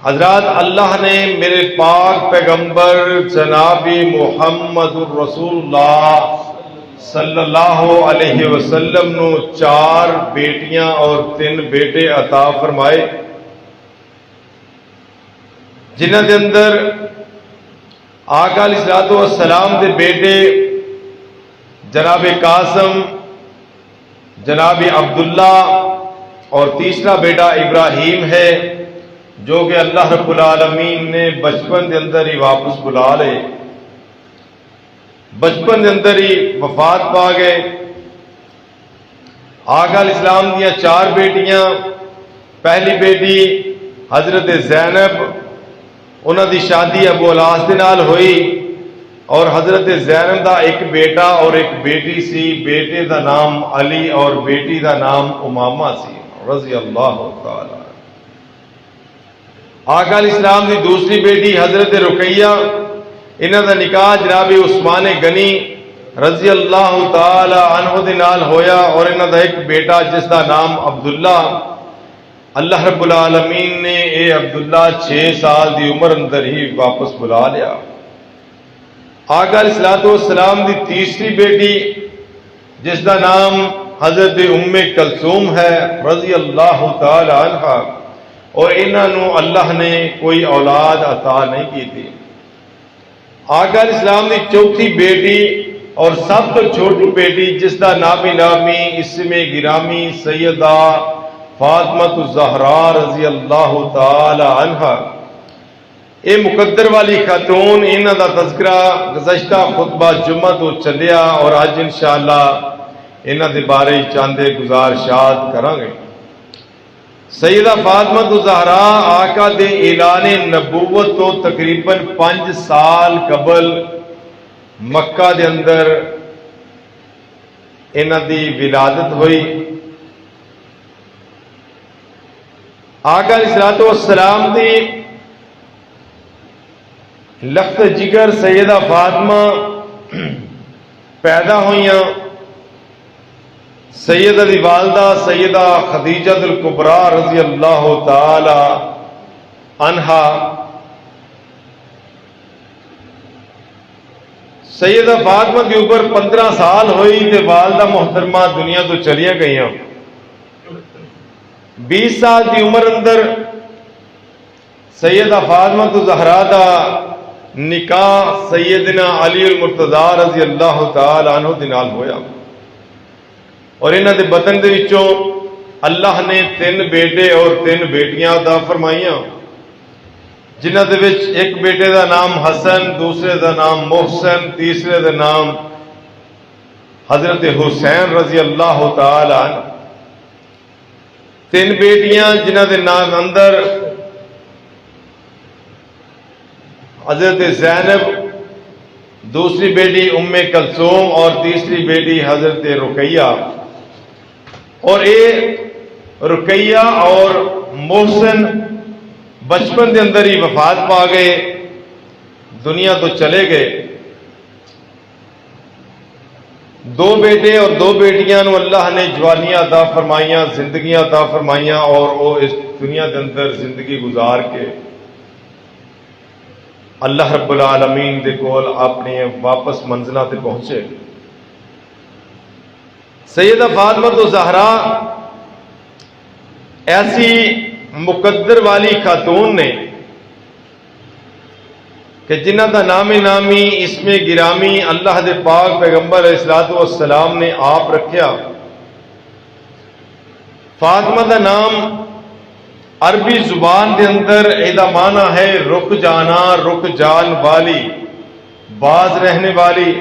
حضرات، اللہ نے میرے پاک پیغمبر جناب محمد الرسول اللہ صلی اللہ علیہ وسلم نو 4 بیٹیاں اور 3 بیٹے عطا فرمائے، جنہاں دے اندر آقا علیہ الصلوۃ والسلام دے بیٹے جناب قاسم، جناب عبداللہ اور تیسرا بیٹا ابراہیم ہے، جو کہ اللہ رب العالمین نے بچپن دے اندر ہی واپس بلا لے، بچپن دے اندر ہی وفات پا گئے۔ آقا علیہ السلام دیا 4 بیٹیاں، پہلی بیٹی حضرت زینب، انہاں دی شادی ابو العاص دے نال ہوئی، اور حضرت زینب دا ایک بیٹا اور ایک بیٹی سی، بیٹے دا نام علی اور بیٹی دا نام امامہ سی رضی اللہ تعالی۔ آقا علیہ السلام دی دوسری بیٹی حضرت رقیہ، انہاں دا نکاح جناب عثمان غنی رضی اللہ تعالی عنہ دے نال ہویا، اور انہاں دا ایک بیٹا جس دا نام عبداللہ۔ اللہ رب العالمین نے اے عبداللہ 6 سال دی عمر اندر ہی واپس بلا لیا۔ آقا علیہ الصلوۃ والسلام دی تیسری بیٹی جس دا نام حضرت ام کلثوم ہے رضی اللہ تعالی عنہ، اور انہاں نو اللہ نے کوئی اولاد عطا نہیں کی تھی۔ آقا علیہ السلام دی چوتھی بیٹی اور سب تو چھوٹی بیٹی جس دا نامی اسم گرامی سیدہ فاطمہ الزہرا رضی اللہ تعالی عنہ، اے مقدر والی خاتون، انہاں دا تذکرہ گزشتہ خطبہ جمعہ تو چلیا، اور آج انشاءاللہ انہاں دے بارے چاندے گزارشات کراں گے۔ سیدہ فاطمہ الزہرا آقا دے اعلان نبوت تو تقریباً 5 سال قبل مکہ دے اندر انہاں دی ولادت ہوئی۔ آقا علیہ الصلوۃ والسلام دی لخت جگر سیدہ فاطمہ پیدا ہوئیاں، سیدہ دی والدہ سیدہ خدیجہ الکبریٰ رضی اللہ تعالی عنہا۔ سیدہ فاطمہ دی عمر 15 سال ہوئی تے والدہ محترمہ دنیا تو چلیاں گئیاں۔ 20 سال دی عمر اندر سیدہ فاطمہ الزہرا دا نکاح سیدنا علی المرتضیٰ رضی اللہ تعالی عنہ دے نال ہویا، اور انہاں دے بدن دے وچوں اللہ نے 3 بیٹے اور 3 بیٹیاں عطا فرمائیاں، جنہاں دے وچ ایک بیٹے دا نام حسن، دوسرے دا نام محسن، تیسرے دا نام حضرت حسین رضی اللہ تعالی عنہ۔ 3 بیٹیاں جنہاں دے نام اندر حضرت زینب، دوسری بیٹی ام کلثوم اور تیسری بیٹی حضرت رقیہ، اور اے رقیہ اور محسن بچپن دے اندر ہی وفات پا گئے، دنیا تو چلے گئے۔ 2 بیٹے اور 2 بیٹیاں نو اللہ نے جوانیاں عطا فرمائیاں، زندگیاں عطا فرمائیاں، اور وہ اس دنیا دے اندر زندگی گزار کے اللہ رب العالمین دے کول اپنی واپس منزلہ تے پہنچے۔ سیدہ فاطمہ الزہرا ایسی مقدر والی خاتون نے کہ جنہ دا نامی اسم گرامی اللہ دے پاک پیغمبر علیہ الصلوۃ والسلام نے آپ رکھیا۔ فاطمہ دا نام عربی زبان دے اندر ایدا معنی ہے رک جانا، رک جان والی، باز رہنے والی،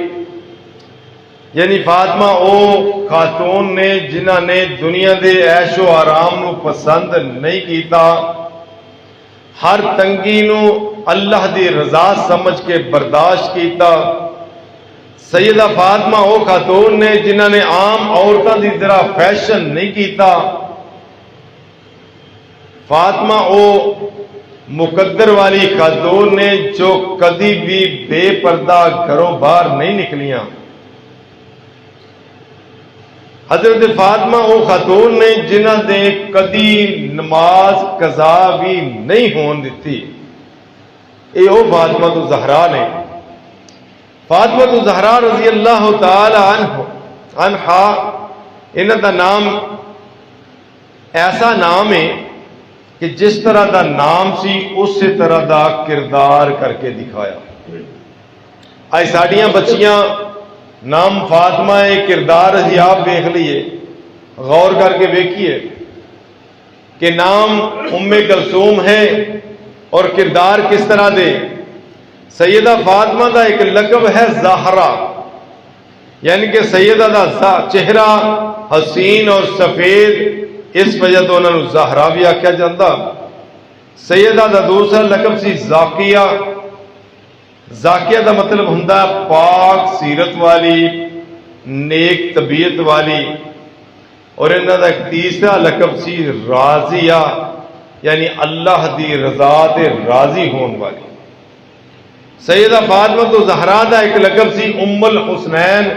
یعنی فاطمہ او خاتون نے جنہ نے دنیا دے عیش و آرام نو پسند نہیں کیتا، ہر تنگی نو اللہ دی رضا سمجھ کے برداشت کیتا۔ سیدہ فاطمہ او خاتون نے جنہ نے عام عورتاں دی طرح فیشن نہیں کیتا۔ فاطمہ او مقدر والی خاتون نے جو کدی بھی بے پردہ گھروں باہر نہیں نکلیاں۔ حضرت فاطمہ وہ خاتون نے جنہ نے کدی نماز قضا بھی نہیں ہون دیتی، یہ وہ فاطمہ تو زہرا نے۔ فاطمہ تو زہرا رضی اللہ تعالی عنہا، انہاں دا نام ایسا نام ہے کہ جس طرح دا نام سی اسی طرح دا کردار کر کے دکھایا۔ آج ساڑیاں بچیاں نام فاطمہ ہے، کردار اسی آپ دیکھ لیے، غور کر کے دیکھیے کہ نام ام کلثوم ہے اور کردار کس طرح دے۔ سیدہ فاطمہ دا ایک لقب ہے زہرا، یعنی کہ سیدہ دا چہرہ حسین اور سفید، اس وجہ تو انہوں نے زہرا بھی آکھیا جاندہ۔ سیدہ دا دوسرا لقب سی زاکیہ، زاکیہ دا مطلب ہوندا پاک سیرت والی، نیک طبیعت والی، اور انہاں دا ایک تیسرا لقب سی راضیہ، یعنی اللہ دی رضا تے راضی ہون والی۔ سیدہ فاطمہ تو زہرا دا ایک لقب سی ام الحسنین،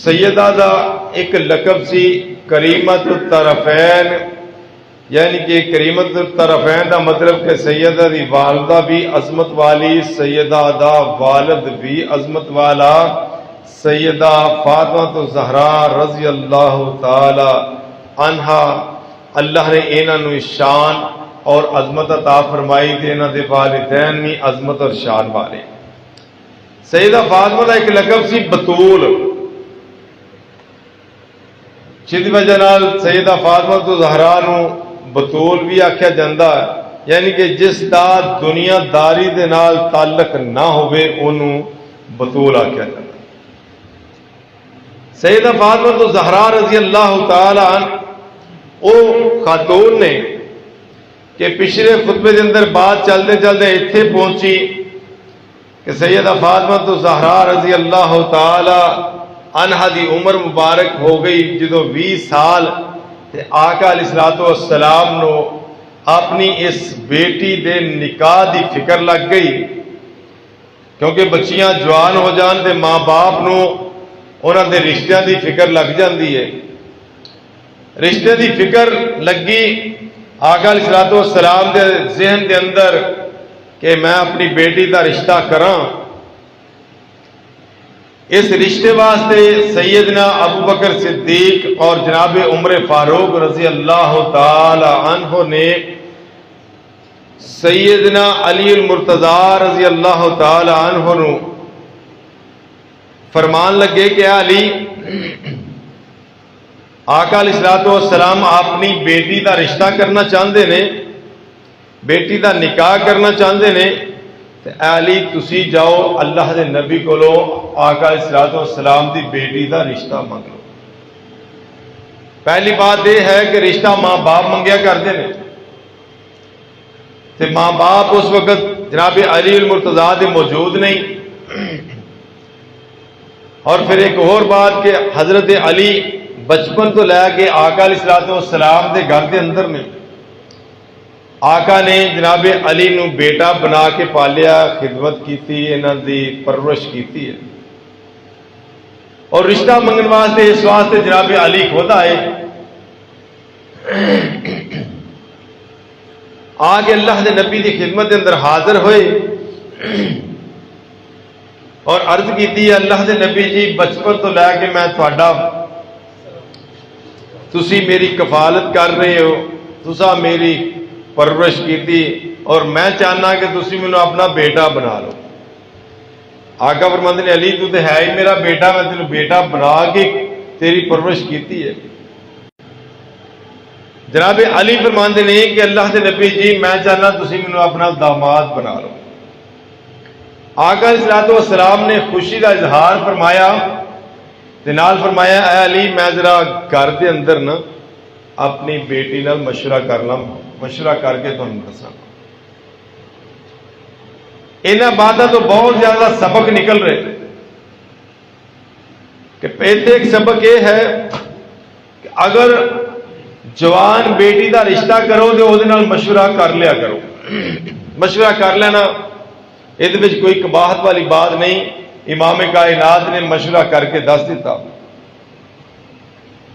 سیدہ دا ایک لقب سی کریمت الطرفین، یعنی کہ کریمت الطرفین دا مطلب کہ سیدہ دی والدہ بھی عظمت والی، سیدہ دا والد بھی عظمت والا۔ سیدہ فاطمہ تو زہرا رضی اللہ تعالی عنہا، اللہ نے انہاں نو شان اور عظمت عطا فرمائی تے انہاں دے والدین بھی عظمت اور شان والے۔ سیدہ فاطمہ دا ایک لقب سی بطول، جس وجہ نال سیدہ فاطمہ تو زہرا نو بطول بھی آکھیا جاندہ ہے، یعنی کہ جس دا دنیا داری دے نال تعلق نہ ہوئے انہوں بطول آکھیا جاندہ۔ سیدہ فاطمہ تو زہرا رضی اللہ تعالی عنہ او خاتون نے کہ پچھلے خطبے دے اندر بات چلتے چلتے اتھے پہنچی کہ سیدہ فاطمہ تو زہرا رضی اللہ تعالی عنہا دی عمر مبارک ہو گئی جدو 20 سال تے آقا علیہ السلام نو اپنی اس بیٹی دے نکاح دی فکر لگ گئی، کیونکہ بچیاں جوان ہو جان تے ماں باپ نو انہاں دے رشتیاں دی فکر لگ جاندی ہے۔ رشتے دی فکر لگی آقا علیہ السلام دے ذہن دے اندر کہ میں اپنی بیٹی دا رشتہ کراں۔ اس رشتے واسطے سیدنا ابو بکر صدیق اور جناب عمر فاروق رضی اللہ تعالی عنہ نے سیدنا علی المرتضی رضی اللہ تعالی عنہ نو فرمان لگے کہ علی، آقا علیہ السلام اپنی بیٹی دا رشتہ کرنا چاہتے نے، بیٹی دا نکاح کرنا چاہتے نے، علی تسی جاؤ اللہ دے نبی کو لو آقا علیہ السلام دی بیٹی دا رشتہ مانگ لو۔ پہلی بات یہ ہے کہ رشتہ ماں باپ منگیا کرتے ہیں، تے ماں باپ اس وقت جناب علی المرتضی دے موجود نہیں۔ اور پھر ایک اور بات کہ حضرت علی بچپن تو لے کے آقا علیہ السلام دے گھر دے اندر نے، آقا نے جناب علی نو بیٹا بنا کے پالیا، خدمت کیتی، انہاں دی پرورش کیتی ہے۔ اور رشتہ منگن واسطے اس واسطے جناب علی خود آئے، آ کے اللہ دے نبی دی خدمت دے اندر حاضر ہوئے اور عرض کیتی ہے اللہ دے نبی جی بچپن تو لے کے میں تھوڑا تسی میری کفالت کر رہے ہو، تسا میری پرورش کیتی اور میں چاہنا کہ تسی مینوں اپنا بیٹا بنا لو۔ آقا فرماندے نے علی تو تے ہے ہی میرا بیٹا، میں تینوں بیٹا بنا کے تیری پرورش کیتی ہے۔ جناب علی فرماندے نے کہ اللہ دے نبی جی میں چاہنا تسی مینوں اپنا داماد بنا لو۔ آقا علیہ السلام نے خوشی کا اظہار فرمایا تے نال فرمایا اے علی میں ذرا گھر دے اندر نا اپنی بیٹی نال مشورہ کر لوں، مشورہ کر کے تمہیں دساں۔ انہاں باتاں تو بہت زیادہ سبق نکل رہے کہ پہلے ایک سبق یہ ہے کہ اگر جوان بیٹی دا رشتہ کرو تو وہ مشورہ کر لیا کرو، مشورہ کر لینا یہ کوئی قباحت والی بات نہیں۔ امام کائنات نے مشورہ کر کے دس دیتا۔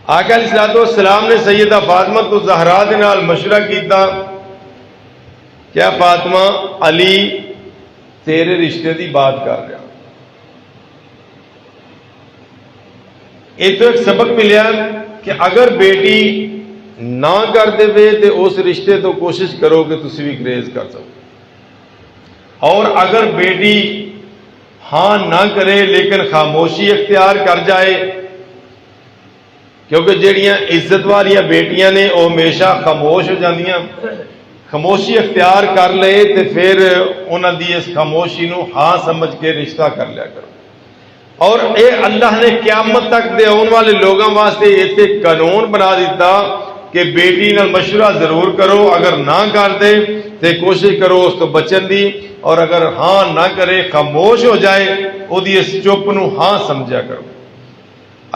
آقا علیہ الصلوۃ والسلام نے سیدہ فاطمہ تو زہرا دے نال مشورہ کیتا، کیا فاطمہ علی تیرے رشتے دی بات کر رہا۔ یہ تو ایک سبق ملیا کہ اگر بیٹی نہ کر دے تے اس رشتے تو کوشش کرو کہ تسی بھی گریز کر سکو، اور اگر بیٹی ہاں نہ کرے لیکن خاموشی اختیار کر جائے، کیونکہ جہڑیاں عزت والیاں بیٹیاں نے وہ ہمیشہ خاموش ہو جاندیاں، خاموشی اختیار کر لے تے پھر انہاں دی اس خاموشی نو ہاں سمجھ کے رشتہ کر لیا کرو۔ اور اے اللہ نے قیامت تک دے آنے والے لوگوں واسطے ایسے قانون بنا دیتا کہ بیٹی نال مشورہ ضرور کرو، اگر نہ کر دے تے کوشش کرو اس تو بچن دی، اور اگر ہاں نہ کرے خاموش ہو جائے او دی اس چپ نو ہاں سمجھا کرو۔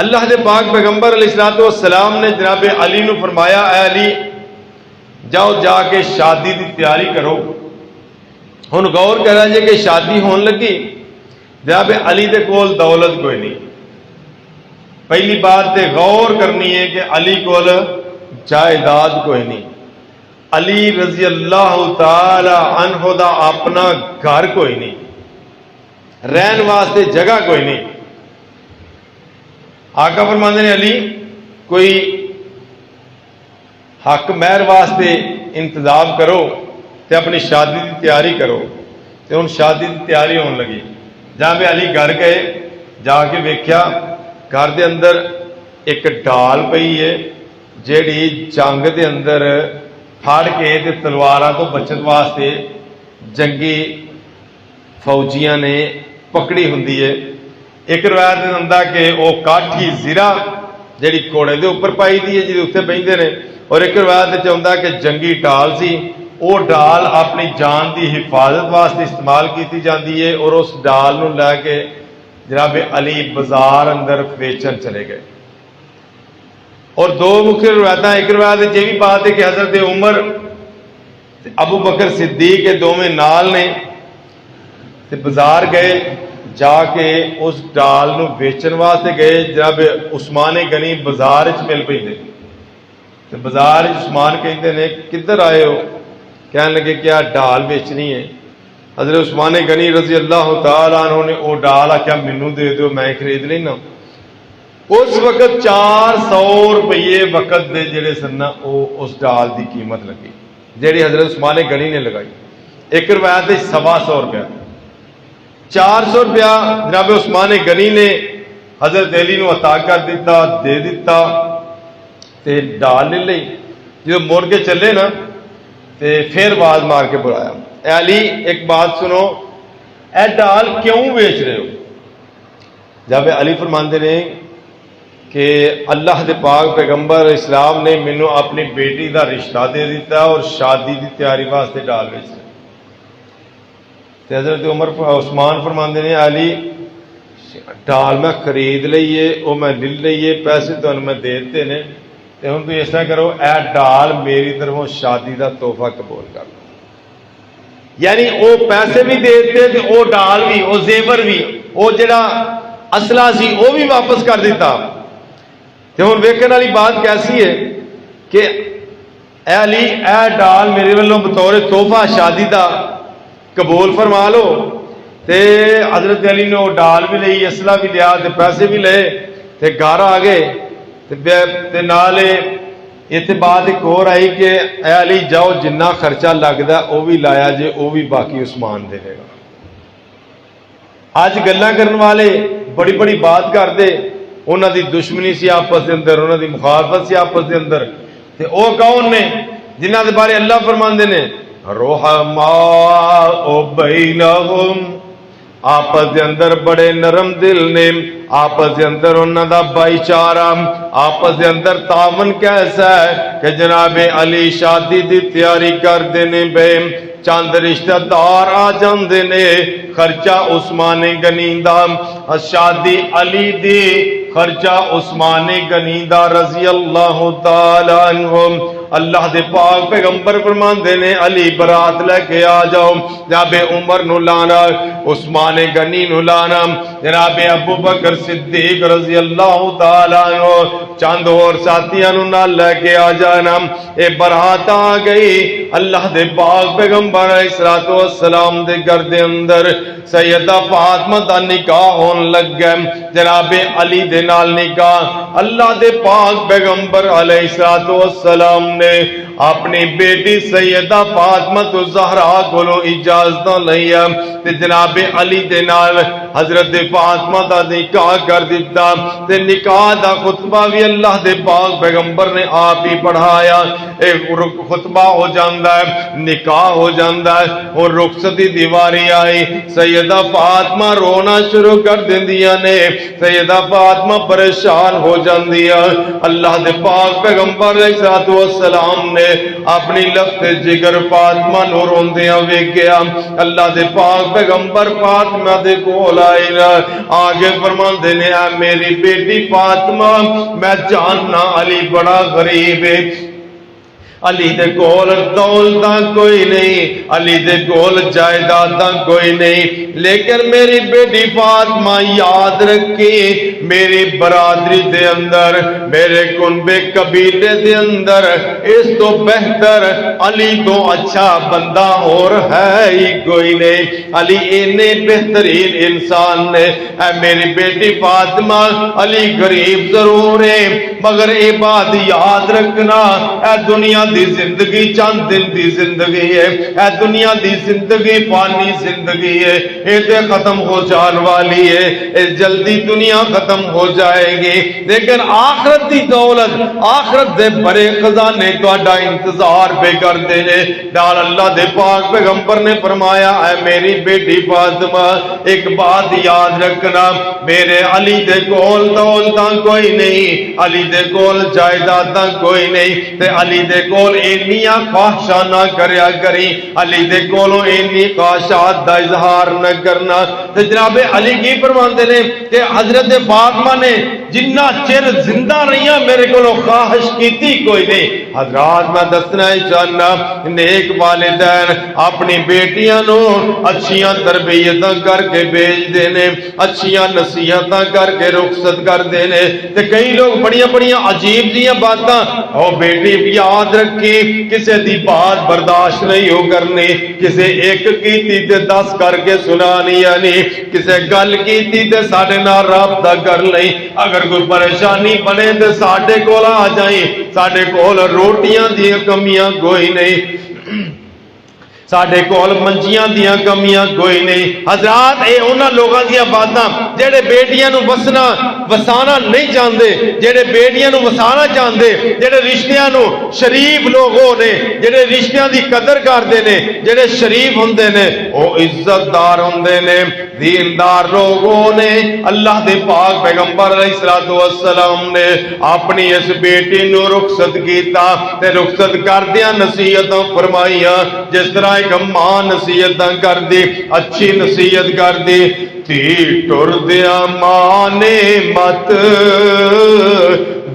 اللہ دے پاک پیغمبر علیہ الصلوۃ والسلام نے جناب علی نو فرمایا، اے علی جاؤ جا کے شادی دی تیاری کرو۔ ہن غور کرا جے کہ شادی ہون لگی، جناب علی دے کول دولت کوئی نہیں۔ پہلی بات تے غور کرنی ہے کہ علی کول جائیداد کوئی نہیں، علی رضی اللہ تعالی عنہ دا اپنا گھر کوئی نہیں، رہن واسطے جگہ کوئی نہیں۔ آقا فرماندے نے علی کوئی حق مہر واسطے انتظام کرو تے اپنی شادی دی تیاری کرو۔ تے ہن شادی دی تیاری ہون لگی، جناب علی گھر گئے، جا کے ویکھیا گھر دے اندر ایک ڈال پئی ہے جیڑی جنگ دے اندر پھاڑ کے تے تلواراں تو بچت واسطے جنگی فوجیاں نے پکڑی ہوندی ہے۔ ایک روایت دے اندر کہ وہ کاٹھی زرا جیڑی گھوڑے دے اوپر پائی دی ہے جی اتنے بہندے نے، اور ایک روایت دے چاہتا کہ جنگی ڈال سی، وہ ڈال اپنی جان دی حفاظت واسطے استعمال کیتی جاندی ہے، اور اس ڈال نو لے کے جناب علی بازار اندر ویچن چلے گئے۔ اور دو مختلف روایت، ایک روایت یہ بھی بات ہے کہ حضرت عمر ابو بکر صدیق کے دونوں نال نے تے بازار گئے، جا کے اس ڈال نو بیچن واسطے گئے۔ جناب عثمان غنی بازار وچ مل پے تے بازار عثمان کہندے نے کدھر آئے ہو؟ کہنے لگے کیا ڈال بیچنی ہے؟ حضرت عثمان غنی رضی اللہ تعالیٰ عنہ نے وہ ڈال آخیا مینو دے دو میں خرید لینا۔ اس وقت 400 روپیے وقت دے جڑے سن نا وہ اس ڈال دی قیمت لگی جیڑی حضرت عثمان غنی نے لگائی۔ ایک روایت 125 روپیہ، 400 روپیہ جناب عثمان غنی نے حضرت علی نو عطا کر دیتا، دے دیتا تے ڈال لے لئی۔ جب مڑ کے چلے نا تے پھر آواز مار کے بلایا، اے علی ایک بات سنو، اے ڈال کیوں بیچ رہے ہو؟ جب علی فرماندے نے کہ اللہ دے پاک پیغمبر اسلام نے مینو اپنی بیٹی دا رشتہ دے دیتا اور شادی دی تیاری واسطے ڈال بیچ رہے۔ تے حضرت عثمان فرماندے نے علی ڈال میں خرید لئیے، وہ میں لے لئیے، پیسے تو میں دے دیتے نے، تے ہن تو اس طرح کرو اے ڈال میری طرفوں شادی دا تحفہ قبول کر لو۔ یعنی وہ پیسے بھی دے دیتے تے وہ ڈال بھی، وہ زیور بھی، وہ جڑا اصلہ سی وہ بھی واپس کر دیتا۔ تے ہن ویکھن والی بات کیسی ہے کہ اے علی اے ڈال میرے والوں بطور تحفہ شادی دا قبول فرما لو۔ تے حضرت علی نے وہ ڈال بھی لئی، اسلحہ بھی لیا تے پیسے بھی لے تے گھر آ گئے۔ تے نالے اتنے بعد ایک اور آئی کہ اے علی جاؤ جنہ خرچہ لگتا وہ بھی لایا جے، وہ بھی باقی عثمان دے گا۔ اج گلاں کرن والے بڑی بڑی بات کرتے، انہاں دی دشمنی سی آپس دے اندر، انہاں دی مخالفت سی آپس دے اندر، تے او کون نے جنہاں دے بارے اللہ فرماندے نے رحماء بینہم، آپس دے اندر بڑے نرم دل نے، آپس دے اندر انہاں دا بھائی چارہ، آپس دے اندر تعاون کیسا ہے کہ جناب علی شادی دی تیاری کر دینے بے چند رشتہ دار آ جاندے نے، خرچہ عثمان غنی دا، شادی علی دی، خرچہ عثمان غنی دا رضی اللہ تعالی عنہ، اللہ دے پاک پیغمبر فرماندے نے علی برات لے کے آ جاؤ، جناب عمر نو لانا، عثمان غنی نو لانا، جناب ابو بکر صدیق رضی اللہ تعالی عنہ چند اور ساتھیاں نو نال لے کے آ جانا۔ اے برات آ گئی، اللہ دے پاک پیغمبر علیہ الصلوۃ والسلام دے گھر دے اندر سیدہ فاطمہ دا نکاح ہون لگ گیا، جناب علی دے نال نکاح۔ اللہ دے پاک پیغمبر علیہ الصلوۃ والسلام نے اپنی بیٹی سیدہ فاطمہ تو زہرا کولو اجازت لیا تے جناب علی دے نال حضرت فاطمہ دا نکاح کر دیتا، تے نکاح دا خطبہ بھی اللہ دے پاک پیغمبر نے آپ ہی پڑھایا۔ ایک خطبہ ہو جاندا ہے، نکاح ہو جاندا ہے، اور رخصتی دی واری آئی، سیدہ فاطمہ رونا شروع کر دیندیاں نے، سیدہ فاطمہ پریشان ہو جاندیاں۔ اللہ دے پاک پیغمبر علیہ الصلوۃ والسلام نے اپنی لفظ جگر فاطمہ نو روندیاں ویکھیا۔ اللہ دے پاک پیغمبر فاطمہ دے کول آئے نا، آگے فرماندے نے اے میری بیٹی فاطمہ، میں جاننا علی بڑا غریب ہے، علی دے کول دولتاں کوئی نہیں، علی دے کول جائیداداں کوئی نہیں، لیکن میری بیٹی فاطمہ یاد رکھی، میری برادری دے اندر، میرے کنبے قبیلے دے اندر اس تو بہتر علی تو اچھا بندہ اور ہے ہی کوئی نہیں، علی اینے بہترین انسان نے۔ اے میری بیٹی فاطمہ، علی غریب ضرور ہے مگر اے بات یاد رکھنا، اے دنیا دی زندگی چند دن دی زندگی ہے، اے دنیا دی زندگی فانی زندگی ہے، اے تے ختم ہو جان والی ہے، اے جلدی دنیا ختم ہو جائے گی، لیکن آخرت دی دولت، آخرت دے بڑے خزانے تہاڈا انتظار پہ کرتے ہیں۔ نال اللہ دے پاک پیغمبر نے فرمایا اے میری بیٹی فاطمہ، ایک بات یاد رکھنا، میرے علی دے کول دولتاں کوئی نہیں، علی دے کول جائیداداں کوئی نہیں، تے علی دے کول اینیاں خواہشاں نہ کریا کری، علی دے کولوں اینی خواہشات دا اظہار نہ کرنا۔ تے جناب علی کی فرماندے نے کہ حضرت فاطمہ نے جنہ چر زندہ رہیاں میرے کولوں خواہش کیتی کوئی نہیں۔ حضرات میں دسنا چاہنا، نیک والدین اپنی بیٹیاں نو اچھیاں تربیتاں کر کے بھیج دینے، اچھیاں نصیحتاں کر کے رخصت کر دینے، تے کئی لوگ بڑیاں بڑیاں عجیب دیاں باتاں، او بیٹی یاد رکھی کسے دی بات برداشت نہیں ہو کرنی، کسے ایک کیتی تے 10 کر کے سنانی، یعنی کسے گل کیتی تے ساڈے نال رابطہ کر لئی، اگر کوئی پریشانی بنے تے ساڈے کول آ جائیں، ساڈے کول روٹیاں دی کمیاں کوئی نہیں، ساڈے کول منجیاں دیاں کمیاں کوئی نہیں۔ حضرات اے انہاں لوگاں دیاں باتاں جڑے بیٹیاں نو وسانا نہیں چاہندے، جڑے بیٹیاں نو وسانا چاہندے، جڑے رشتیاں نو شریف لوگ ہو نے، جڑے رشتیاں دی قدر کردے نے، جڑے شریف ہوندے نے، او عزت دار ہوندے نے، دیندار لوگ ہو نے۔ اللہ دے پاک پیغمبر علیہ الصلوۃ والسلام نے اپنی اس بیٹی نو رخصت کیتا تے رخصت کردیاں نصیحتاں فرمائیاں، جس طرح ایک ماں نصیحتاں کر دی، اچھی نصیحت کر دی، تھی ٹر دیا ماں نے مت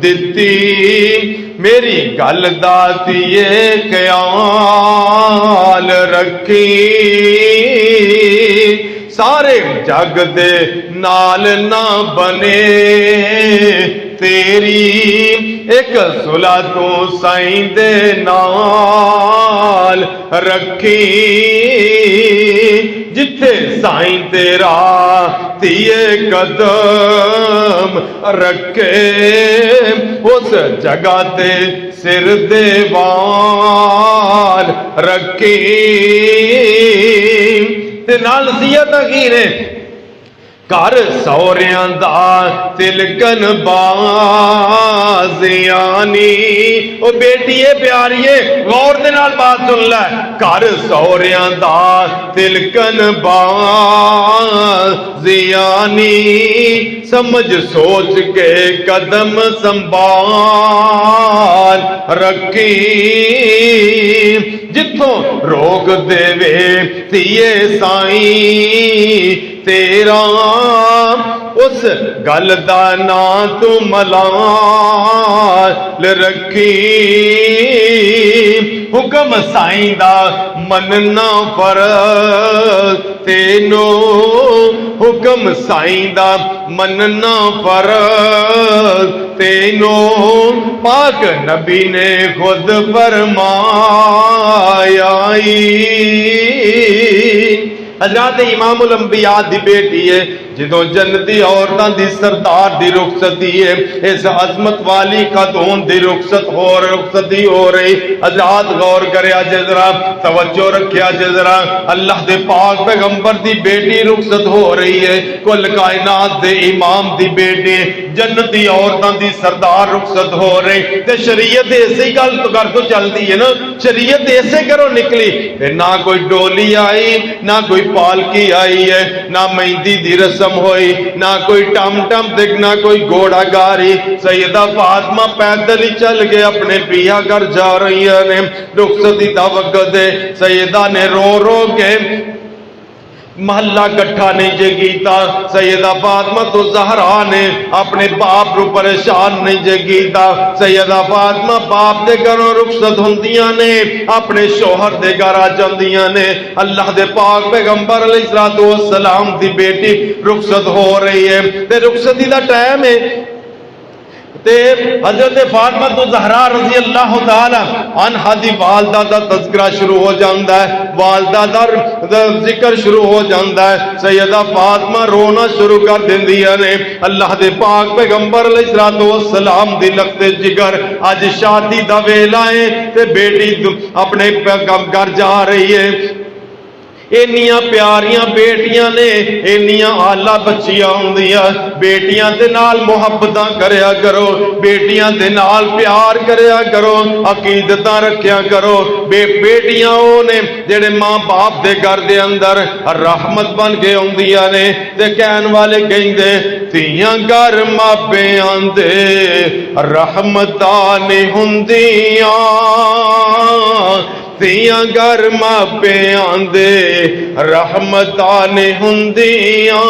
دتی، میری گل دا تیے خیال رکھی، سارے جگ دے نال نہ بنے تیری، ایک صلح تو سائیں دے نال رکھی، جتھے سائیں تیرا تیے قدم رکھے، اس جگہ تے سر دے وال رکھی، تے نال نصیحت کی نے، کر سوریاں دا تلکن بازیانی، او بیٹیے پیاریے غور دے نال بات سن لے، کر سوریاں دا تلکن بازیانی، سمجھ سوچ کے قدم سنبھال رکھی، جتھوں روک دے وے تیے سائیں تیرا، اس گل دا نام تو ملال رکھی حکم سائیں دا مننا فرض تینو حکم سائیں دا مننا فرض تینو پاک نبی نے خود فرمایا حضرات امام الانبیاء دی بیٹی ہے جدوں جنتی عورتاں دی سردار دی رخصتی ہے اس عظمت والی خاتون دی رخصتی ہو رہی حضرات غور کریا جذرا توجہ رکھیا جذرا اللہ دے پاک پیغمبر دی بیٹی رخصت ہو رہی ہے کل کائنات دے امام دی بیٹی جنتی عورتاں دی سردار رخصت ہو رہی تے شریعت ایسی گل تو کر تو چلتی ہے نا شریعت ایسے کرو نکلی نہ کوئی ڈولی آئی نہ کوئی پالکی آئی ہے نہ مہندی دی رسم ہوئی نہ کوئی ٹم ٹم دیکھ نہ کوئی گھوڑا گاری سیدہ فاطمہ پیدل ہی چل گئے اپنے پیا گھر جا رہی ہیں رخصتی دا وقت ہے سیدہ نے رو رو کے محلہ کٹھا نہیں جگیتا سیدہ فاطمہ تو زہرا نے اپنے باپ رو پریشان نہیں جگیتا سیدہ فاطمہ باپ دے گھروں رخصت ہوندیاں نے اپنے شوہر دے گھر آ جاندیاں نے اللہ دے پاک پیغمبر علیہ السلام دی بیٹی رخصت ہو رہی ہے تے رخصتی دا ٹائم ہے تے حضرت فاطمہ تو زہرا رضی اللہ تعالی عنہا دی والدہ دا تذکرہ شروع ہو جاندہ ہے والدہ دا ذکر شروع ہو جاندہ ہے سیدہ فاطمہ رونا شروع کر دیندیاں نے اللہ دے پاک پیغمبر علیہ السلام دی لخت جگر آج شادی دا ویلا ہے تے بیٹی اپنے گھر جا رہی ہے اینیاں پیاریاں بیٹیاں نے اینیاں آلہ بچیاں ہوندیاں بیٹیاں دے نال محبتاں کریا کرو بیٹیاں دے نال پیار کریا کرو عقیدتاں رکھیا کرو بیٹیاں او نے جڑے ماں باپ دے گھر دے اندر رحمت بن کے ہوندیاں نے تے کہن والے کہندے تیاں گھر ماپیاں دے رحمتاں نے ہوندیاں تیاں گھر ماپیاں دے رحمتاں نے ہوندیاں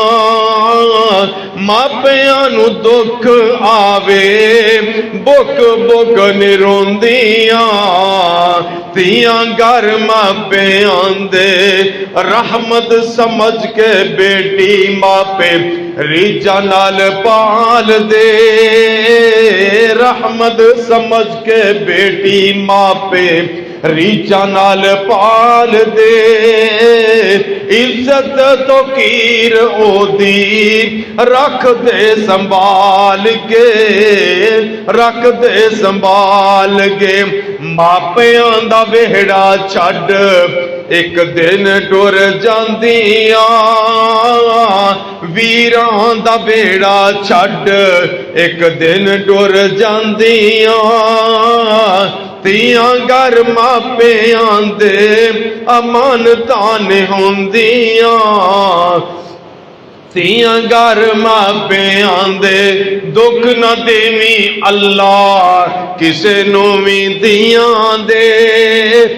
ماپیاں نو دکھ آوے بک بک نے روندیاں تیاں گھر ماپیاں دے رحمت سمجھ کے بیٹی ماپے ریجا نال پال دے رحمت سمجھ کے بیٹی ماپے ریچا نال پال دے عزت تو کیر او دی رکھ دے سنبھال کے رکھ دے سنبھال کے ماپیاں دا ویڑا چھڈ ایک دن ٹر جاندیاں ویراں دا ویڑا چھڈ ایک دن ٹر جاندیاں تیاں گھر ماپیاں دے امانتاں نے ہوندیاں تیاں گھر ماپیاں دے دکھ نہ دیویں اللہ کسے نو وی دیاں دے